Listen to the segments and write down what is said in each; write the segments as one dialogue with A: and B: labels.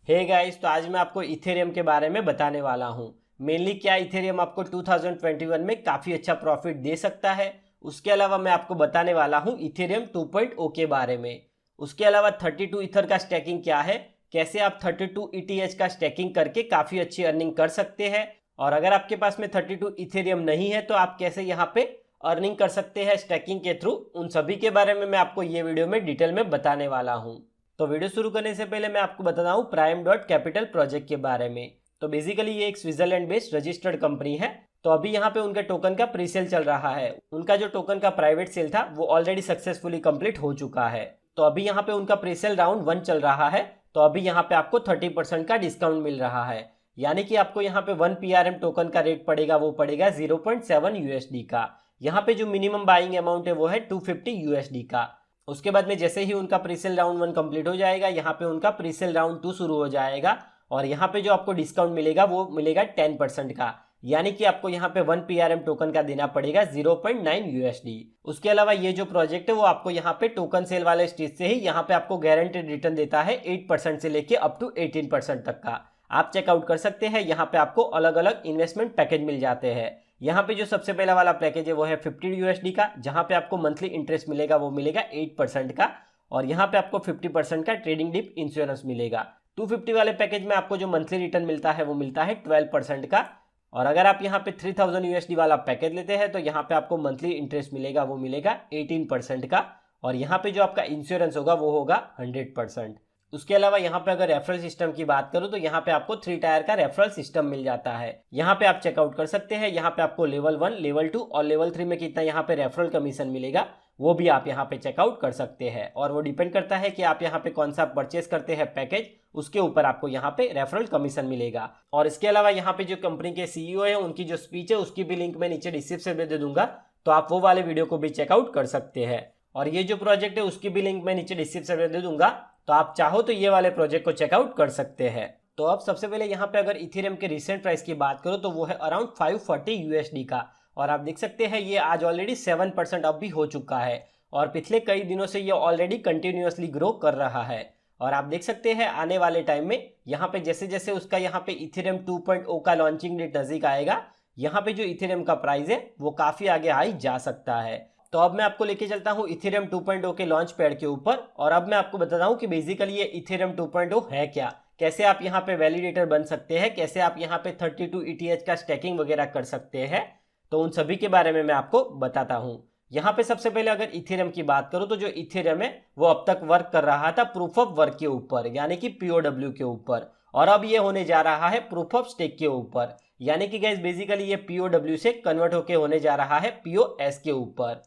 A: Hey guys, तो आज मैं आपको इथेरियम के बारे में बताने वाला हूँ। मेनली क्या इथेरियम आपको 2021 में काफ़ी अच्छा प्रॉफिट दे सकता है। उसके अलावा मैं आपको बताने वाला हूँ इथेरियम 2.0 के बारे में। उसके अलावा 32 इथर का स्टैकिंग क्या है, कैसे आप 32 ETH का स्टैकिंग करके काफ़ी अच्छी अर्निंग कर सकते हैं, और अगर आपके पास में 32 इथेरियम नहीं है तो आप कैसे यहाँ पे अर्निंग कर सकते हैं स्टैकिंग के थ्रू। उन सभी के बारे में मैं आपको ये वीडियो में डिटेल में बताने वाला हूँ। तो वीडियो शुरू करने से पहले मैं आपको बताता हूँ प्राइम डॉट कैपिटल प्रोजेक्ट के बारे में। तो बेसिकली ये एक स्विट्जरलैंड बेस्ड रजिस्टर्ड कंपनी है। तो अभी यहाँ पे उनके टोकन का प्री सेल चल रहा है। उनका जो टोकन का प्राइवेट सेल था वो ऑलरेडी सक्सेसफुली कंप्लीट हो चुका है। तो अभी यहाँ पे उनका प्री सेल राउंड 1 चल रहा है। तो अभी यहाँ पे आपको 30% का डिस्काउंट मिल रहा है, यानी कि आपको यहाँ पे 1 PRM टोकन का रेट पड़ेगा, वो पड़ेगा 0.7 USD का। यहाँ पे जो मिनिमम बाइंग अमाउंट है वो है 250 USD का। उसके बाद में जैसे ही उनका प्रीसेल राउंड 1 कंप्लीट हो जाएगा, यहाँ पे उनका प्रीसेल राउंड 2 शुरू हो जाएगा, और यहाँ पे जो आपको डिस्काउंट मिलेगा वो मिलेगा 10% का, यानी कि आपको यहाँ पे 1 PRM टोकन का देना पड़ेगा 0.9 USD। उसके अलावा ये जो प्रोजेक्ट है वो आपको यहाँ पे टोकन सेल वाले स्टेज से ही यहाँ पे आपको गारंटेड रिटर्न देता है 8% से लेके अप टू 18% तक का। आप चेकआउट कर सकते हैं। यहाँ पे आपको अलग अलग इन्वेस्टमेंट पैकेज मिल जाते हैं। यहाँ पे जो सबसे पहला वाला पैकेज है वो है 50 USD का, जहाँ पे आपको मंथली इंटरेस्ट मिलेगा, वो मिलेगा 8% का, और यहाँ पे आपको 50% का ट्रेडिंग डिप इंश्योरेंस मिलेगा। 250 वाले पैकेज में आपको जो मंथली रिटर्न मिलता है वो मिलता है 12% का, और अगर आप यहाँ पे 3000 USD वाला पैकेज लेते हैं तो यहाँ पे आपको मंथली इंटरेस्ट मिलेगा, वो मिलेगा 18% का, और यहाँ पे जो आपका इंश्योरेंस होगा वो होगा 100%। उसके अलावा यहाँ पे अगर रेफरल सिस्टम की बात करूँ तो यहाँ पे आपको 3 टायर का रेफरल सिस्टम मिल जाता है। यहाँ पे आप चेकआउट कर सकते हैं। यहाँ पे आपको लेवल 1, लेवल 2 और लेवल 3 में कितना यहाँ पे रेफरल कमीशन मिलेगा वो भी आप यहाँ पे चेकआउट कर सकते हैं, और वो डिपेंड करता है कि आप यहाँ पे कौन सा परचेस करते हैं पैकेज, उसके ऊपर आपको यहाँ पे रेफरल कमीशन मिलेगा। और इसके अलावा यहाँ पे जो कंपनी के CEO है उनकी जो स्पीच है उसकी भी लिंक मैं नीचे डिस्क्रिप्शन में दे दूंगा, तो आप वो वाले वीडियो को भी चेकआउट कर सकते हैं। और ये जो प्रोजेक्ट है उसकी भी लिंक मैं नीचे डिस्क्रिप्शन में दे दूंगा, तो आप चाहो तो ये वाले प्रोजेक्ट को चेकआउट कर सकते हैं। तो अब सबसे पहले यहाँ पे अगर इथेरियम के रिसेंट प्राइस की बात करो तो वो है अराउंड 540 USD का, और आप देख सकते हैं ये आज ऑलरेडी 7% अप भी हो चुका है, और पिछले कई दिनों से ये ऑलरेडी कंटिन्यूअसली ग्रो कर रहा है। और आप देख सकते हैं आने वाले टाइम में यहाँ पे जैसे जैसे उसका यहाँ पे इथेरियम 2.0 का लॉन्चिंग डेट नजदीक आएगा, यहाँ पे जो इथेरियम का प्राइस है वो काफी आगे हाई जा सकता है। तो अब मैं आपको लेके चलता हूँ इथेरियम 2.0 के लॉन्च पैड के ऊपर, और अब मैं आपको बताता हूँ कि बेसिकली ये इथेरियम 2.0 है क्या, कैसे आप यहाँ पे वैलिडेटर बन सकते हैं, कैसे आप यहाँ पे 32 ETH का स्टैकिंग वगैरह कर सकते हैं। तो उन सभी के बारे में मैं आपको बताता हूँ। यहाँ पे सबसे पहले अगर इथेरियम की बात करूँ तो जो इथेरियम है वो अब तक वर्क कर रहा था प्रूफ ऑफ वर्क के ऊपर, यानी कि POW के ऊपर, और अब ये होने जा रहा है प्रूफ ऑफ स्टेक के ऊपर, यानी कि गाइस बेसिकली ये POW से कन्वर्ट होके होने जा रहा है POS के ऊपर।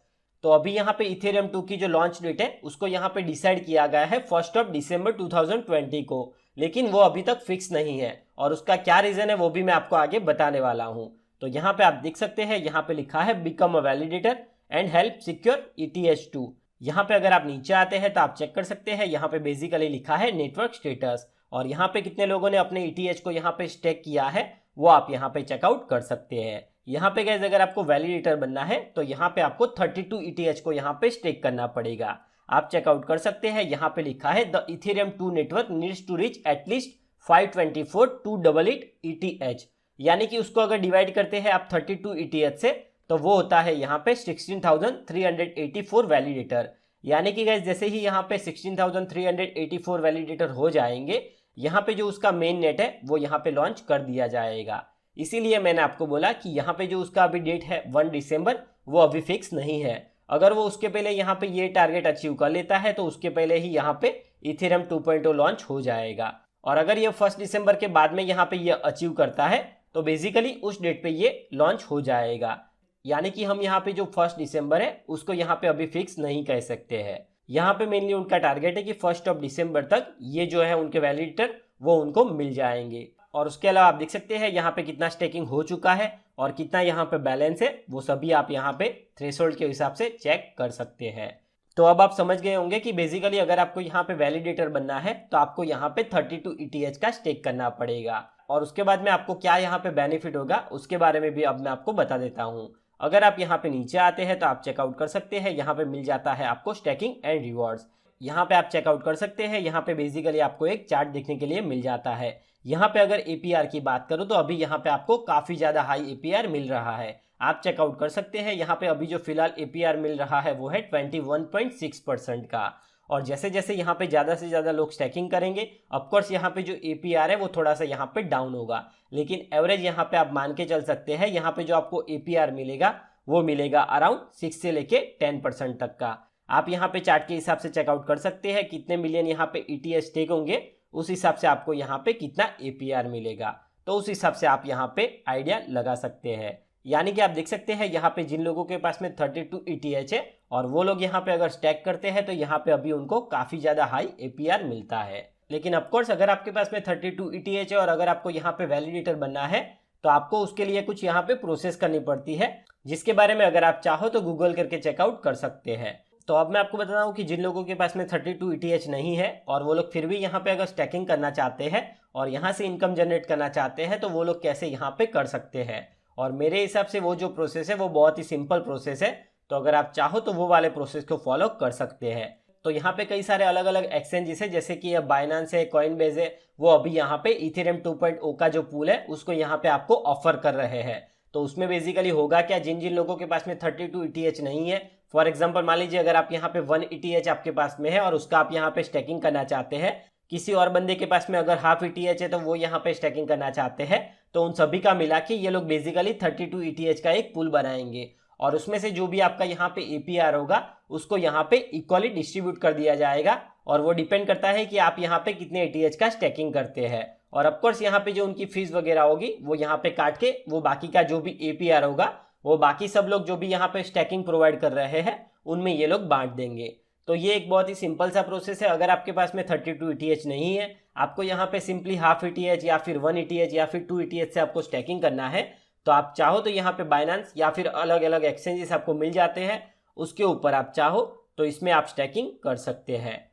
A: तो अभी यहाँ पे इथेरियम 2 की जो लॉन्च डेट है उसको यहाँ पे डिसाइड किया गया है 1 दिसंबर 2020 को, लेकिन वो अभी तक फिक्स नहीं है, और उसका क्या रीजन है वो भी मैं आपको आगे बताने वाला हूँ। तो यहाँ पे आप देख सकते हैं, यहाँ पे लिखा है become a validator and help secure ETH2। यहाँ पे अगर आप नीचे आते हैं तो आप चेक कर सकते हैं, यहाँ पे बेसिकली लिखा है नेटवर्क स्टेटस, और यहाँ पे कितने लोगों ने अपने ETH को यहाँ पे स्टेक किया है वो आप यहाँ पे चेकआउट कर सकते हैं। यहाँ पे गाइस अगर आपको वैलिडेटर बनना है तो यहाँ पे आपको 32 ETH को यहाँ पे स्टेक करना पड़ेगा। आप चेकआउट कर सकते हैं, यहाँ पे लिखा है the Ethereum 2 network needs to reach at least 524 288 ETH, यानी कि उसको अगर डिवाइड करते हैं आप 32 ETH से तो वो होता है यहाँ पे 16,384 वैलिडेटर, यानी कि गाइस जैसे ही यहाँ पे 16,384 वैलिडेटर हो जाएंगे, यहाँ पे जो उसका मेन नेट है वो यहाँ पे लॉन्च कर दिया जाएगा। इसीलिए मैंने आपको बोला कि यहाँ पे जो उसका अभी डेट है 1 दिसंबर वो अभी फिक्स नहीं है। अगर वो उसके पहले यहाँ पे ये टारगेट अचीव कर लेता है तो उसके पहले ही यहाँ पे इथेरियम 2.0 लॉन्च हो जाएगा, और अगर ये 1 दिसंबर के बाद में यहाँ पे ये अचीव करता है तो बेसिकली उस डेट पे ये लॉन्च हो जाएगा, यानी कि हम यहाँ पे जो 1 दिसंबर है उसको यहाँ पे अभी फिक्स नहीं कह सकते हैं। यहाँ पे मेनली उनका टारगेट है कि 1 दिसंबर तक ये जो है उनके वैलिडेटर वो उनको मिल जाएंगे। और उसके अलावा आप देख सकते हैं यहाँ पे कितना स्टेकिंग हो चुका है और कितना यहाँ पे बैलेंस है, वो सभी आप यहाँ पे थ्रेशोल्ड के हिसाब से चेक कर सकते हैं। तो अब आप समझ गए होंगे कि बेसिकली अगर आपको यहाँ पे वैलिडेटर बनना है तो आपको यहाँ पे 32 ETH का स्टेक करना पड़ेगा, और उसके बाद में आपको क्या यहाँ पे बेनिफिट होगा उसके बारे में भी अब मैं आपको बता देता हूँ। अगर आप यहाँ पे नीचे आते हैं तो आप चेकआउट कर सकते हैं, यहाँ पे मिल जाता है आपको स्टैकिंग एंड रिवॉर्ड्स। यहाँ पे आप चेकआउट कर सकते हैं। यहाँ पे बेसिकली आपको एक चार्ट देखने के लिए मिल जाता है। यहाँ पे अगर APR की बात करूँ तो अभी यहाँ पे आपको काफ़ी ज़्यादा हाई APR मिल रहा है, आप चेकआउट कर सकते हैं। यहाँ पे अभी जो फिलहाल APR मिल रहा है वो है 21.6% का। और जैसे जैसे यहाँ पे ज़्यादा से ज़्यादा लोग स्टैकिंग करेंगे, ऑफकोर्स यहाँ पे जो APR है वो थोड़ा सा यहाँ पे डाउन होगा, लेकिन एवरेज यहाँ पे आप मान के चल सकते हैं। यहाँ पे जो आपको APR मिलेगा वो मिलेगा अराउंड 6 से लेके 10% तक का। आप यहाँ पे चार्ट के हिसाब से चेकआउट कर सकते हैं कितने मिलियन यहाँ पे ETH स्टेक होंगे, उस हिसाब से आपको यहाँ पे कितना APR मिलेगा, तो उस हिसाब से आप यहाँ पे आइडिया लगा सकते हैं। यानी कि आप देख सकते हैं यहाँ पे जिन लोगों के पास में 32 ETH है और वो लोग यहाँ पे अगर स्टैक करते हैं तो यहाँ पे अभी उनको काफ़ी ज़्यादा हाई APR मिलता है। लेकिन ऑफकोर्स अगर आपके पास में 32 ETH है और अगर आपको यहाँ पे वैलिडेटर बनना है तो आपको उसके लिए कुछ यहाँ पे प्रोसेस करनी पड़ती है, जिसके बारे में अगर आप चाहो तो गूगल करके चेकआउट कर सकते हैं। तो अब मैं आपको बता रहा हूँ कि जिन लोगों के पास में 32 ETH नहीं है और वो लोग फिर भी यहाँ पे अगर स्टैकिंग करना चाहते हैं और यहाँ से इनकम जनरेट करना चाहते हैं तो वो लोग कैसे यहाँ पे कर सकते हैं। और मेरे हिसाब से वो जो प्रोसेस है वो बहुत ही सिंपल प्रोसेस है, तो अगर आप चाहो तो वो वाले प्रोसेस को फॉलो कर सकते हैं। तो यहाँ पे कई सारे अलग अलग एक्सचेंजेस है, जैसे कि बाइनेंस है, कॉइनबेस है, वो अभी यहाँ पे इथेरियम 2.0 का जो पूल है उसको यहाँ पे आपको ऑफर कर रहे हैं। तो उसमें बेसिकली होगा क्या, जिन जिन लोगों के पास में 32 ETH नहीं है, फॉर एग्जांपल मान लीजिए अगर आप यहाँ पे 1 ETH आपके पास में है और उसका आप यहाँ पे स्टैकिंग करना चाहते हैं, किसी और बंदे के पास में अगर हाफ ETH है तो वो यहाँ पे स्टैकिंग करना चाहते हैं, तो उन सभी का मिला के ये लोग बेसिकली 32 ETH का एक पूल बनाएंगे और उसमें से जो भी आपका यहाँ पे APR होगा उसको यहाँ पे इक्वली डिस्ट्रीब्यूट कर दिया जाएगा और वो डिपेंड करता है कि आप यहाँ पे कितने ETH का स्टैकिंग करते हैं। और ऑफकोर्स यहाँ पे जो उनकी फीस वगैरह होगी वो यहाँ पे काट के वो बाकी का जो भी APR होगा वो बाकी सब लोग जो भी यहाँ पे स्टैकिंग प्रोवाइड कर रहे हैं उनमें ये लोग बांट देंगे। तो ये एक बहुत ही सिंपल सा प्रोसेस है। अगर आपके पास में 32 ETH नहीं है, आपको यहाँ पे सिंपली हाफ ETH या फिर 1 ETH या फिर 2 ETH से आपको स्टैकिंग करना है, तो आप चाहो तो यहाँ पे बाइनेंस या फिर अलग अलग एक्सचेंजेस आपको मिल जाते हैं, उसके ऊपर आप चाहो तो इसमें आप स्टैकिंग कर सकते हैं।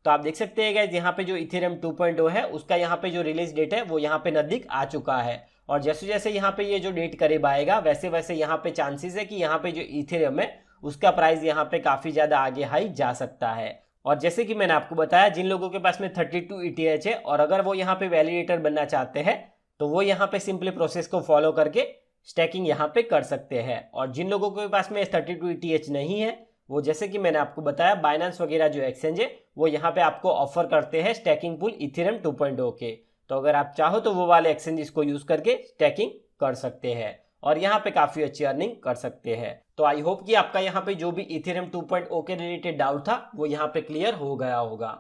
A: तो आप देख सकते हैं गाइस, यहाँ पे जो इथेरियम 2.0 है उसका यहाँ पे जो रिलीज डेट है वो यहाँ पे नज़दीक आ चुका है और जैसे जैसे यहाँ पे ये जो डेट करीब आएगा वैसे वैसे यहाँ पे चांसेस है कि यहाँ पे जो इथेरियम है उसका प्राइस यहाँ पे काफ़ी ज़्यादा आगे हाई जा सकता है। और जैसे कि मैंने आपको बताया, जिन लोगों के पास में 32 ETH है और अगर वो यहाँ पे वैलिडेटर बनना चाहते हैं तो वो यहाँ पे सिंपली प्रोसेस को फॉलो करके स्टैकिंग यहाँ पे कर सकते हैं। और जिन लोगों के पास में 32 ETH नहीं है वो, जैसे कि मैंने आपको बताया, बाइनेंस वगैरह जो एक्सचेंज है वो यहाँ पे आपको ऑफर करते हैं स्टैकिंग पूल इथेरियम 2.0 के। तो अगर आप चाहो तो वो वाले एक्सचेंजेस को यूज़ करके स्टैकिंग कर सकते हैं और यहाँ पे काफ़ी अच्छी अर्निंग कर सकते हैं। तो आई होप कि आपका यहाँ पे जो भी इथेरियम 2.0 के रिलेटेड डाउट था वो यहाँ पे क्लियर हो गया होगा।